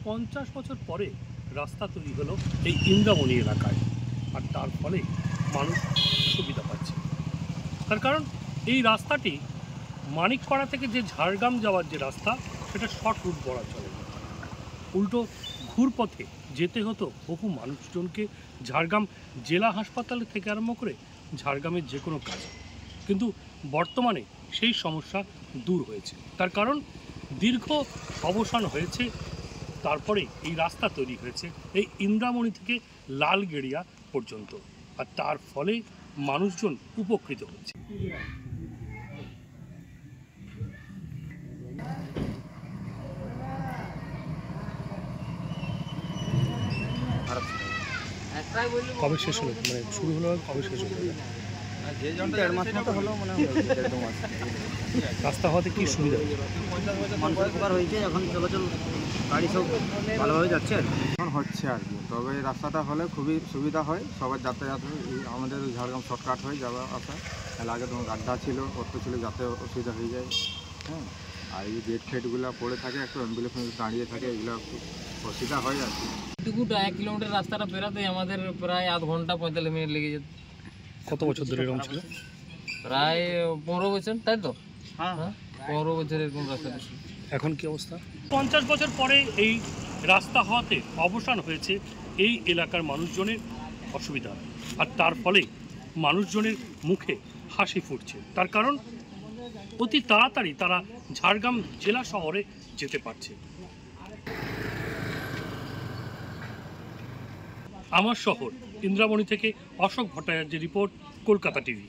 50 বছর পরে রাস্তা তৈরি হলো এই ইন্দ্রামণি এলাকায়, আর তার ফলে মানুষ সুবিধা পাচ্ছে। তার কারণ এই রাস্তাটি মানিকপাড়া থেকে যে ঝাড়গ্রাম যাওয়ার যে রাস্তা, সেটা শর্ট রুট বলা চলে, উল্টো ঘুরপথে যেতে হতো বহু মানুষজনকে ঝাড়গ্রাম জেলা হাসপাতালে থেকে আরম্ভ করে ঝাড়গ্রামের যে কোনো কাজে। কিন্তু বর্তমানে সেই সমস্যা দূর হয়েছে, তার কারণ দীর্ঘ অবসান হয়েছে, তারপরে এই রাস্তা তৈরি হয়েছে এই ইন্দ্রামণি থেকে লালগেড়িয়া পর্যন্ত, আর তার ফলে মানুষজন উপকৃত হচ্ছে। কবে শেষ হলো, মানে শুরু হলো কবে শেষ হলো? রাস্তা হওয়াতে কি সুবিধা হয়েছে? এখন চলাচল গাড়ি সব ভালোভাবে যাচ্ছে, এখন হচ্ছে আর কি। তবে এই রাস্তাটা হলে খুবই সুবিধা হয়, সবার যাতায়াত হয়, আমাদের ঝাড়গ্রাম শর্টকাট হয় যাওয়া আসা। তাহলে আগে তোমার গাড্ডা ছিল, অটো ছিল, যাতে অসুবিধা হয়ে যায়। হ্যাঁ, আর এই গেট ফেটগুলো পড়ে থাকে, একটু অ্যাম্বুলেন্স দাঁড়িয়ে থাকে, এগুলো খুব অসুবিধা হয় আর কি। টুকুটা 1 কিলোমিটার রাস্তাটা পেরাতে আমাদের প্রায় আধ ঘন্টা 45 মিনিট লেগে যেত। কত বছর ধরে এরকম ছিল? প্রায় 15 বছর, তাই তো? হ্যাঁ, 15 বছর এরকম রাস্তা। এখন কি অবস্থা? 50 বছর পরে এই রাস্তা হওয়াতে অবসান হয়েছে এই এলাকার মানুষজনের অসুবিধা, আর তার ফলে মানুষজনের মুখে হাসি ফুটছে। তার কারণ অতি তাড়াতাড়ি তারা ঝাড়গ্রাম জেলা শহরে যেতে পারছে। আমার শহর ইন্দ্রামণি থেকে অশোক ভট্টাচার্যের রিপোর্ট, কলকাতা টিভি।